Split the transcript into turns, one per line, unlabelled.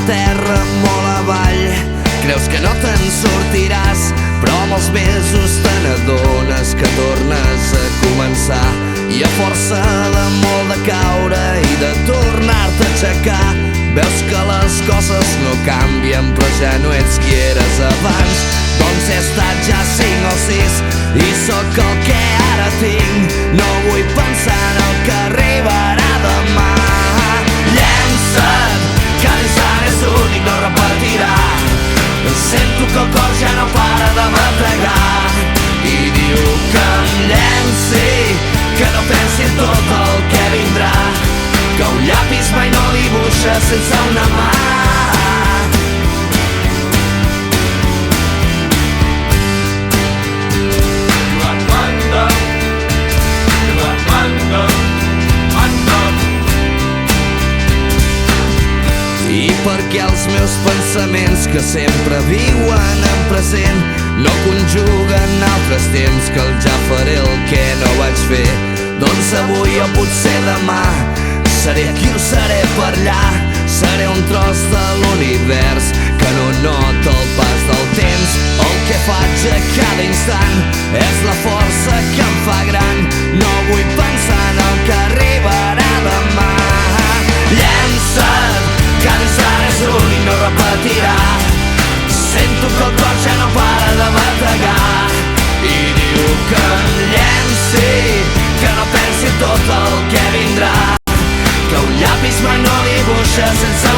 terra molt avall. Creus que no te'n sortiràs, però amb els mesos te n'adones que tornes a començar. I a força de molt de caure i de tornar-te a aixecar, veus que les coses no canvien, però ja no ets qui eres abans. Doncs he estat ja 5 o 6 i sóc el que ara tinc. No vull pensar en el que arribarà demà. Llença't, que l'instant és únic, no repetirà. Sento que el cor ja no para de bategar i diu que em llenci, que no pensi en tot el que vindrà, que un llapis mai no dibuixa sense una mà. I perquè els meus pensaments, que sempre viuen en present, no conjuguen altres temps, que el ja faré el que no vaig fer. Doncs avui o potser demà seré aquí o seré per allà. Seré un tros de l'univers que no nota el pas del temps. El que faig a cada instant és la força que em fa gran. No vull pensar en el que arribarà demà. Llença't, que l'instant és únic, no repetirà. Sento que el cor ja no para de bategar i diu que em llenci, que no pensi en tot el que vindrà, que un llapis mai no dibuixa sense